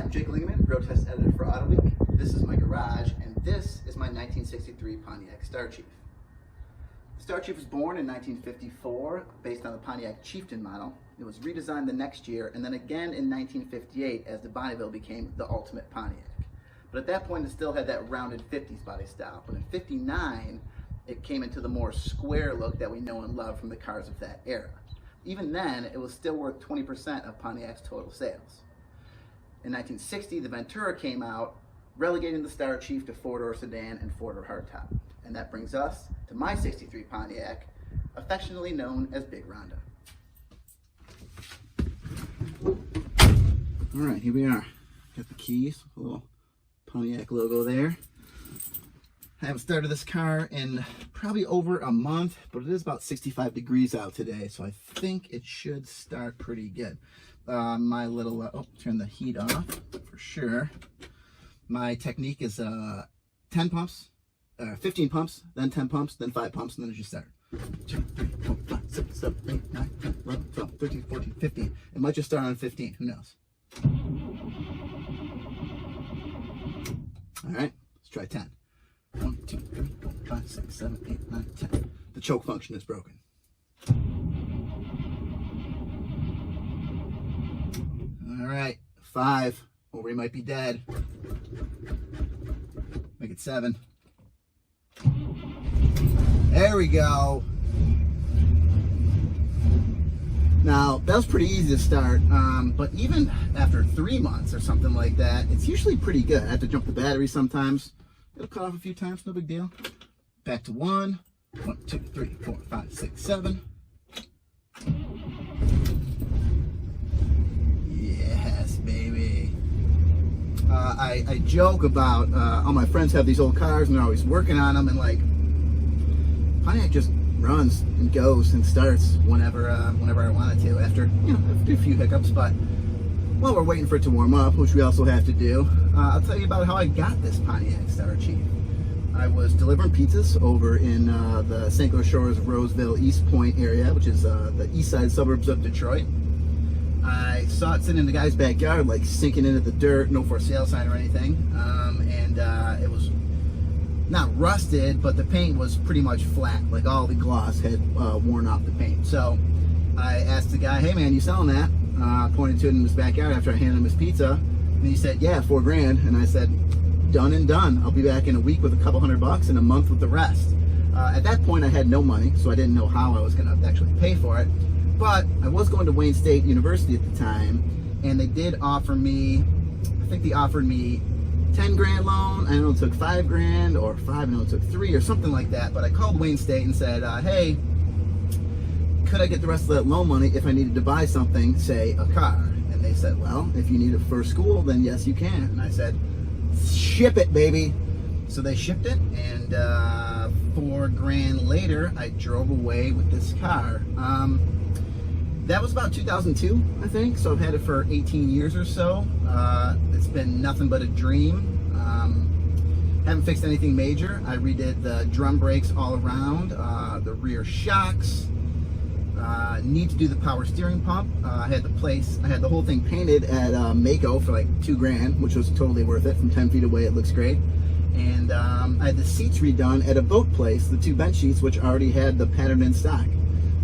I'm Jake Lingeman, road test editor for Auto Week. This is my garage, and this is my 1963 Pontiac Star Chief. The Star Chief was born in 1954 based on the Pontiac Chieftain model. It was redesigned the next year, and then again in 1958 as the Bonneville became the ultimate Pontiac. But at that point it still had that rounded 50s body style. But in 59 it came into the more square look that we know and love from the cars of that era. Even then, it was still worth 20% of Pontiac's total sales. In 1960, the Ventura came out, relegating the Star Chief to four-door sedan and four-door hardtop. And that brings us to my 63 Pontiac, affectionately known as Big Rhonda. All right, here we are. Got the keys, a little Pontiac logo there. I haven't started this car in probably over a month, but it is about 65 degrees out today, so I think it should start pretty good. My little, turn the heat off for sure. My technique is 10 pumps, 15 pumps, then 10 pumps, then 5 pumps, and then it should start. 2, 3, 4, 5, 6, 7, 8, 9, 10, 11, 12, 13, 14, 15. It might just start on 15, who knows? All right, let's try 10. 1, 2, 3, 4, 5, 6, 7, 8, 9, 10. The choke function is broken. All right, 5, or we might be dead. Make it 7. There we go. Now, that was pretty easy to start, but even after 3 months or something like that, it's usually pretty good. I have to jump the battery sometimes. It'll cut off a few times, no big deal. Back to 1. 1, 2, 3, 4, 5, 6, 7. Yes, baby. I joke about all my friends have these old cars and they're always working on them, and like Pontiac just runs and goes and starts whenever I want it to. After a few hiccups, but while we're waiting for it to warm up, which we also have to do, I'll tell you about how I got this Pontiac Star Chief. I was delivering pizzas over in the St. Clair Shores, Roseville, East Point area, which is the east side suburbs of Detroit. I saw it sitting in the guy's backyard, like sinking into the dirt, no for sale sign or anything, and it was not rusted, but the paint was pretty much flat, like all the gloss had worn off the paint. So I asked the guy, "Hey man, you selling that?" Pointed to it in his backyard after I handed him his pizza, and he said, "Yeah, $4 grand." And I said, "Done and done. I'll be back in a week with a couple $100 and a month with the rest." At that point, I had no money, so I didn't know how I was going to actually pay for it. But I was going to Wayne State University at the time, and they did offer me, I think they offered me 10 grand loan. I know it took 5 grand, or 5, I know it took 3, or something like that. But I called Wayne State and said, "Hey, could I get the rest of that loan money if I needed to buy something, say a car?" And they said, "Well, if you need it for school, then yes, you can." And I said, "Ship it, baby." So they shipped it, and $4 grand later, I drove away with this car. That was about 2002, I think, so I've had it for 18 years or so. It's been nothing but a dream. Haven't fixed anything major. I redid the drum brakes all around, the rear shocks. Need to do the power steering pump. I had the whole thing painted at Mako for like $2 grand, which was totally worth it. From 10 feet away, it looks great. And I had the seats redone at a boat place, the 2 bench seats, which already had the pattern in stock.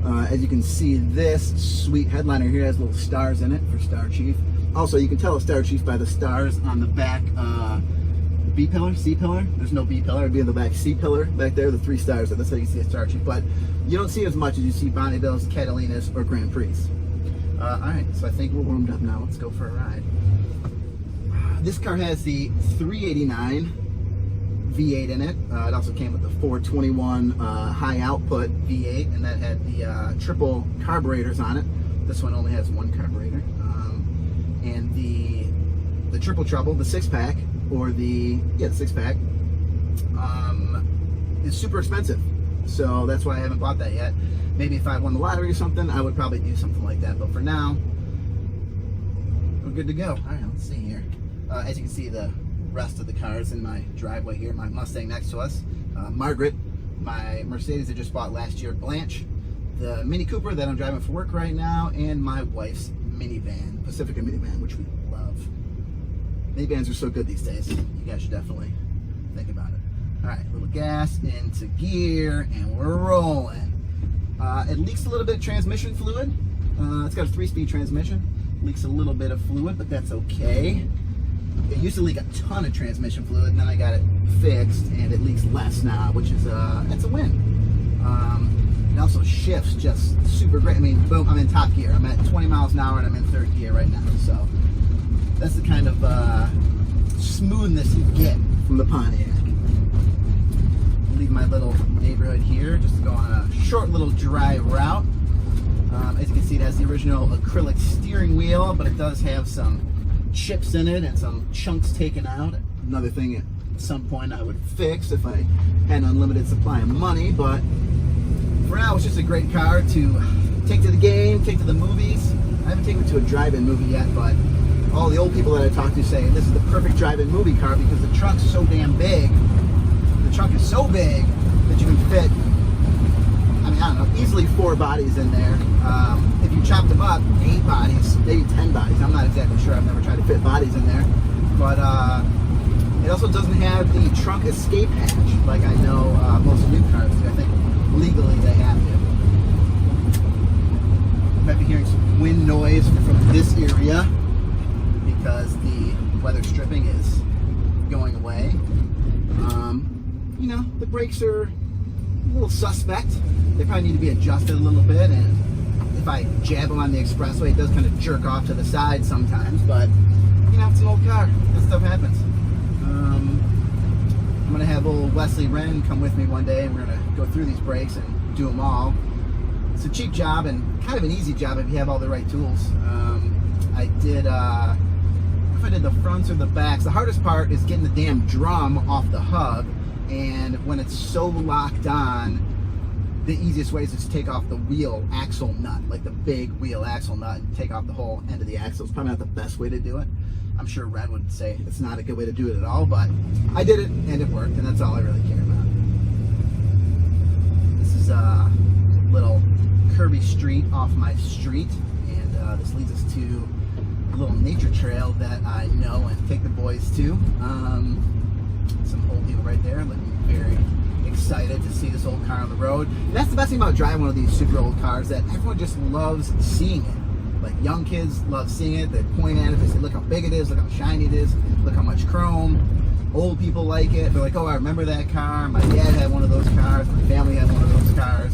As you can see, this sweet headliner here has little stars in it for Star Chief. Also, you can tell a Star Chief by the stars on the back B pillar, C pillar. There's no B pillar, it'd be in the back C pillar back there, the 3 stars. That's how you see a Star Chief. But you don't see as much as you see Bonnevilles, Catalinas, or Grand Prix. All right, so I think we're warmed up now. Let's go for a ride. This car has the 389 V8 in it. It also came with the 421 high output V8, and that had the triple carburetors on it. This one only has 1 carburetor. And the triple trouble, the 6-pack, or the 6-pack, is super expensive. So that's why I haven't bought that yet. Maybe if I won the lottery or something, I would probably do something like that. But for now, we're good to go. All right, let's see here. As you can see, the rest of the cars in my driveway here. My Mustang next to us, Margaret, my Mercedes I just bought last year, Blanche, the Mini Cooper that I'm driving for work right now, and my wife's minivan, Pacifica minivan, which we love. Minivans are so good these days. You guys should definitely think about it. All right, a little gas into gear, and we're rolling. It leaks a little bit of transmission fluid. It's got a 3-speed transmission. Leaks a little bit of fluid, but that's okay. It used to leak a ton of transmission fluid, and then I got it fixed, and it leaks less now, which is that's a win. It also shifts just super great. I mean, boom, I'm in top gear. I'm at 20 miles an hour, and I'm in 3rd gear right now. So that's the kind of smoothness you get from the Pontiac. Leave my little neighborhood here just to go on a short little dry route. As you can see, it has the original acrylic steering wheel, but it does have some chips in it and some chunks taken out. Another thing at some point I would fix if I had an unlimited supply of money, but for now it's just a great car to take to the game, take to the movies. I haven't taken it to a drive-in movie yet, but all the old people that I talk to say this is the perfect drive-in movie car because the trunk's so damn big. The trunk is so big that you can fit, I don't know, easily 4 bodies in there. If you chop them up, 8 bodies, maybe 10 bodies. I'm not exactly sure. I've never tried to fit bodies in there. But it also doesn't have the trunk escape hatch like I know most new cars do. I think legally they have to. You might be hearing some wind noise from this area because the weather stripping is going away. You know, the brakes are a little suspect. They probably need to be adjusted a little bit, and if I jab them on the expressway, it does kind of jerk off to the side sometimes, but you know, it's an old car. That stuff happens. I'm gonna have old Wesley Wren come with me one day, and we're gonna go through these brakes and do them all. It's a cheap job and kind of an easy job if you have all the right tools. I did, if I did the fronts or the backs, the hardest part is getting the damn drum off the hub, and when it's so locked on, the easiest way is just take off the wheel axle nut, like the big wheel axle nut, and take off the whole end of the axle. It's probably not the best way to do it. I'm sure Red would say it's not a good way to do it at all, but I did it and it worked, and that's all I really care about. This is a little curvy street off my street, and this leads us to a little nature trail that I know and take the boys to. Some old people right there looking very excited to see this old car on the road. And that's the best thing about driving one of these super old cars, that everyone just loves seeing it. Like young kids love seeing it. They point at it, they say, look how big it is, look how shiny it is, look how much chrome. Old people like it. They're like, oh, I remember that car. My dad had one of those cars. My family had one of those cars.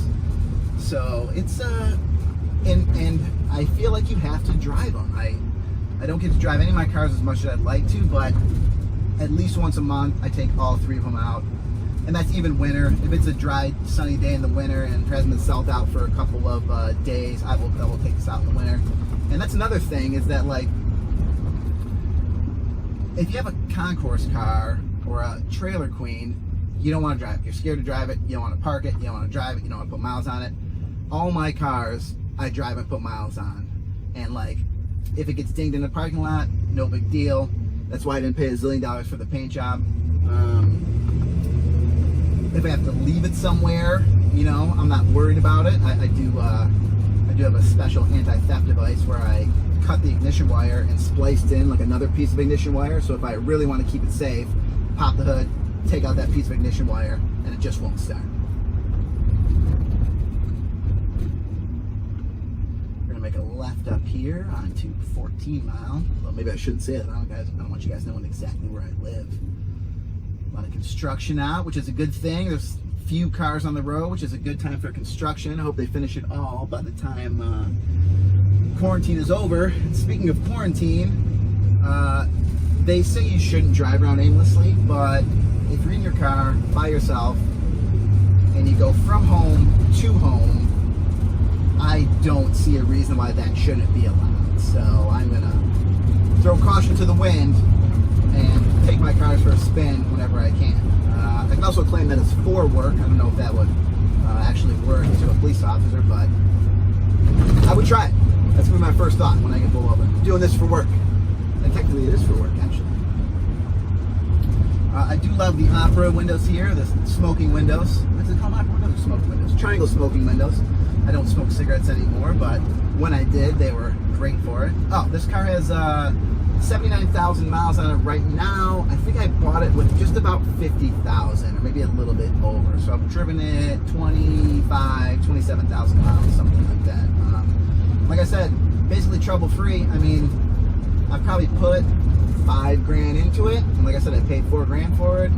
So it's, and I feel like you have to drive them. I don't get to drive any of my cars as much as I'd like to, but at least once a month, I take all 3 of them out. And that's even winter. If it's a dry, sunny day in the winter and hasn't been sold out for a couple of days, I will take this out in the winter. And that's another thing, is that, like, if you have a concourse car or a trailer queen, you don't want to drive it. You're scared to drive it. You don't want to park it. You don't want to drive it. You don't want to put miles on it. All my cars, I drive and put miles on. And, like, if it gets dinged in the parking lot, no big deal. That's why I didn't pay $1 zillion for the paint job. If I have to leave it somewhere, you know, I'm not worried about it. I do have a special anti-theft device where I cut the ignition wire and spliced in like another piece of ignition wire. So if I really want to keep it safe, pop the hood, take out that piece of ignition wire, and it just won't start. We're gonna make a left up here onto 14 Mile. Well, maybe I shouldn't say that. I don't want you guys knowing exactly where I live. A lot of construction out, which is a good thing. There's few cars on the road, which is a good time for construction. I hope they finish it all by the time quarantine is over. And speaking of quarantine, they say you shouldn't drive around aimlessly, but if you're in your car by yourself and you go from home to home, I don't see a reason why that shouldn't be allowed. So I'm gonna throw caution to the wind and take my cars for a spin whenever I can. I can also claim that it's for work. I don't know if that would actually work to a police officer, but I would try it. That's gonna be my first thought when I get pulled over. I'm doing this for work. And technically it is for work, actually. I do love the opera windows here, the smoking windows. What's it called? Opera windows or smoking windows? Triangle smoking windows. I don't smoke cigarettes anymore, but when I did, they were great for it. Oh, this car has 79,000 miles on it right now. I think I bought it with just about 50,000, or maybe a little bit over. So I've driven it 27,000 miles, something like that. Like I said, basically trouble-free. I mean, I've probably put $5,000 into it, and like I said, I paid $4,000 for it.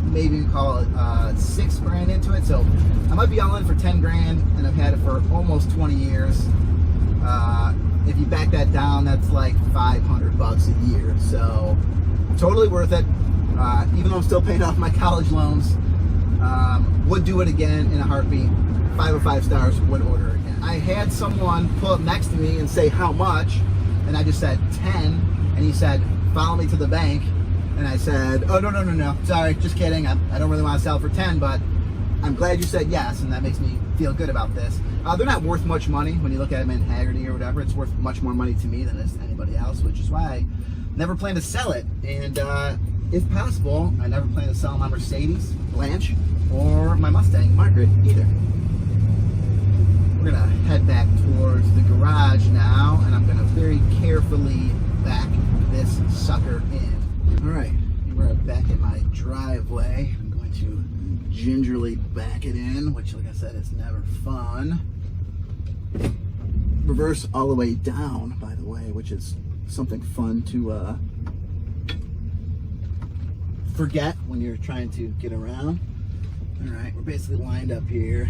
Maybe you call it $6,000 into it. So I might be all in for $10,000, and I've had it for almost 20 years. If you back that down, that's like $500 a year. So totally worth it. Even though I'm still paying off my college loans, would do it again in a heartbeat. 505 stars, would order again. I had someone pull up next to me and say how much, and I just said 10, and he said, follow me to the bank. And I said, oh, no, sorry, just kidding. I don't really want to sell for 10, but I'm glad you said yes, and that makes me feel good about this. They're not worth much money when you look at them in Haggerty or whatever. It's worth much more money to me than it is to anybody else, which is why I never plan to sell it. And if possible, I never plan to sell my Mercedes, Blanche, or my Mustang, Margaret, either. We're gonna head back towards the garage now, and I'm gonna very carefully back this sucker in. All right, we're back in my driveway. I'm going to gingerly back it in, which, like I said, is never fun. Reverse all the way down, by the way, which is something fun to forget when you're trying to get around. All right, we're basically lined up here.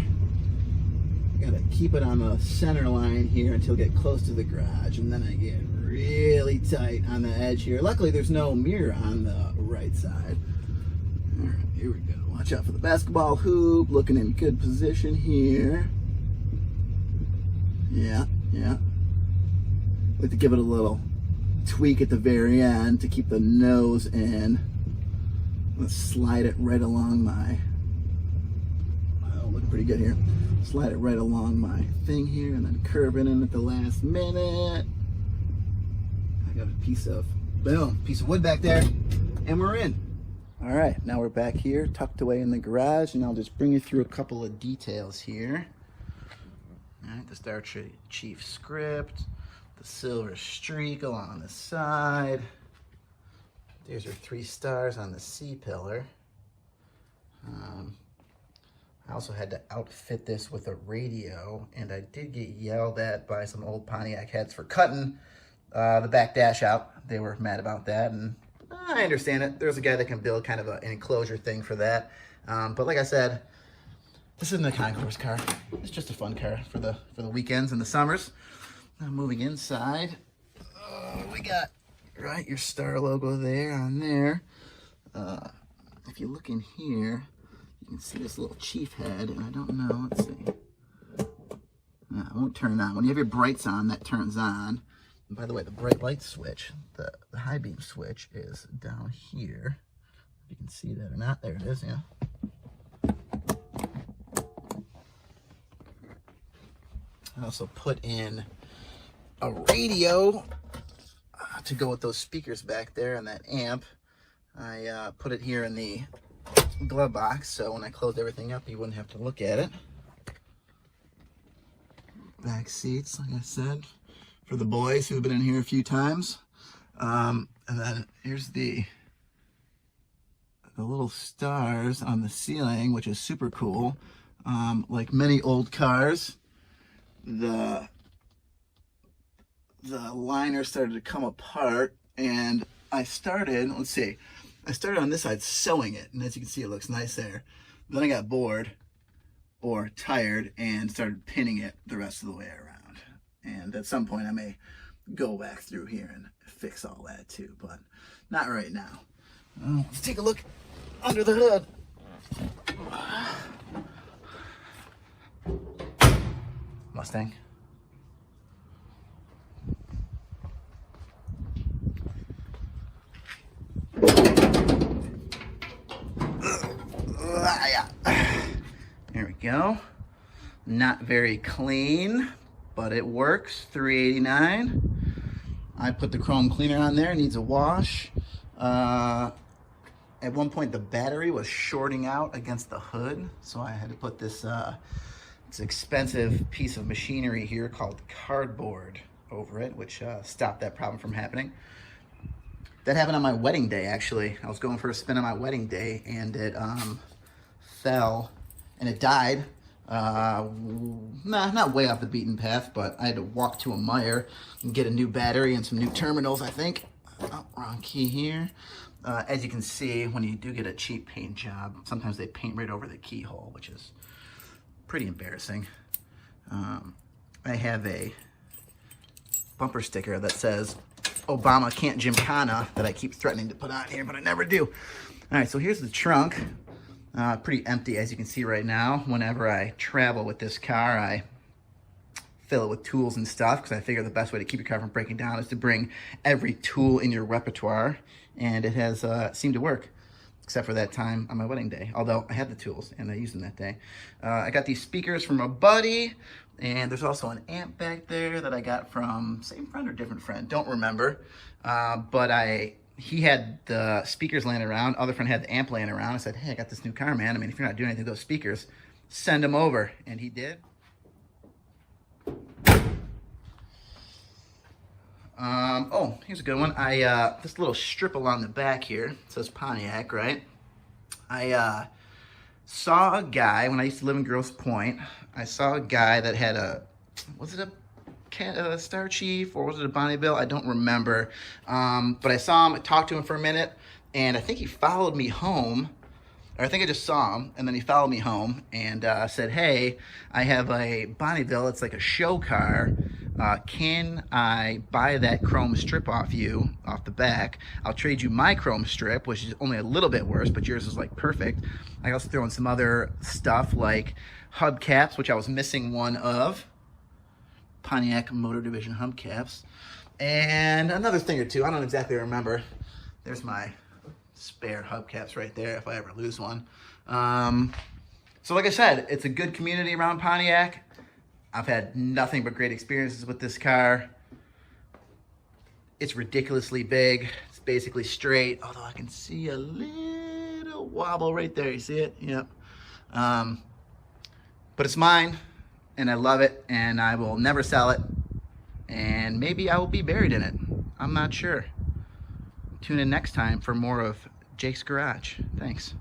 Gotta keep it on the center line here until we get close to the garage, and then I get really tight on the edge here. Luckily, there's no mirror on the right side. All right, here we go. Watch out for the basketball hoop. Looking in good position here. Yeah. Like to give it a little tweak at the very end to keep the nose in. Let's slide it right along my, oh, looking pretty good here. Slide it right along my thing here and then curve it in at the last minute. I got a piece of wood back there, and we're in. All right, now we're back here, tucked away in the garage, and I'll just bring you through a couple of details here. All right, the Star Chief script, the silver streak along the side. There's our 3 stars on the C-pillar. I also had to outfit this with a radio, and I did get yelled at by some old Pontiac heads for cutting the back dash out. They were mad about that, and I understand it. There's a guy that can build kind of an enclosure thing for that. But like I said, this isn't a concourse car. It's just a fun car for the weekends and the summers. Now moving inside, we got right your star logo there on there. If you look in here, you can see this little Chief head, and I don't know, let's see. No, it won't turn on. When you have your brights on, that turns on. And by the way, the bright light switch, the high beam switch is down here. If you can see that or not, there it is, yeah. I also put in a radio to go with those speakers back there and that amp. I put it here in the glove box, so when I closed everything up, you wouldn't have to look at it. Back seats, like I said, for the boys who've been in here a few times. And then here's the little stars on the ceiling, which is super cool. Like many old cars, the liner started to come apart, and I started, let's see, I started on this side sewing it, and as you can see, it looks nice there. Then I got bored or tired and started pinning it the rest of the way around. And at some point I may go back through here and fix all that too, but not right now. Let's take a look under the hood. Mustang. There we go. Not very clean, but it works. $389. I put the chrome cleaner on there. It needs a wash. At one point, the battery was shorting out against the hood, so I had to put this It's an expensive piece of machinery here called cardboard over it, which stopped that problem from happening. That happened on my wedding day, actually. I was going for a spin on my wedding day, and it fell, and it died. Not way off the beaten path, but I had to walk to a Meijer and get a new battery and some new terminals, I think. Oh, wrong key here. As you can see, when you do get a cheap paint job, sometimes they paint right over the keyhole, which is pretty embarrassing. I have a bumper sticker that says Obama can't gymkhana that I keep threatening to put on here, but I never do. All right, so here's the trunk. Pretty empty, as you can see right now. Whenever I travel with this car, I fill it with tools and stuff, because I figure the best way to keep your car from breaking down is to bring every tool in your repertoire, and it has seemed to work, except for that time on my wedding day, although I had the tools and I used them that day. I got these speakers from a buddy, and there's also an amp back there that I got from same friend or different friend, don't remember, but he had the speakers laying around, other friend had the amp laying around. I said, hey, I got this new car, man. I mean, if you're not doing anything with those speakers, send them over, and he did. Oh, here's a good one. This little strip along the back here, it says Pontiac, right? I saw a guy, when I used to live in Grosse Pointe, I saw a guy that had was it a Star Chief, or was it a Bonneville? I don't remember. But I saw him, I talked to him for a minute, and I think he followed me home. Or I think I just saw him, and then he followed me home and said, hey, I have a Bonneville, it's like a show car. Can I buy that chrome strip off you, off the back? I'll trade you my chrome strip, which is only a little bit worse, but yours is like perfect. I also throw in some other stuff like hubcaps, which I was missing one of. Pontiac Motor Division hubcaps. And another thing or two, I don't exactly remember. There's my spare hubcaps right there if I ever lose one. So like I said, it's a good community around Pontiac. I've had nothing but great experiences with this car. It's ridiculously big. It's basically straight, although I can see a little wobble right there. You see it? Yep. But it's mine, and I love it, and I will never sell it. And maybe I will be buried in it. I'm not sure. Tune in next time for more of Jake's Garage. Thanks.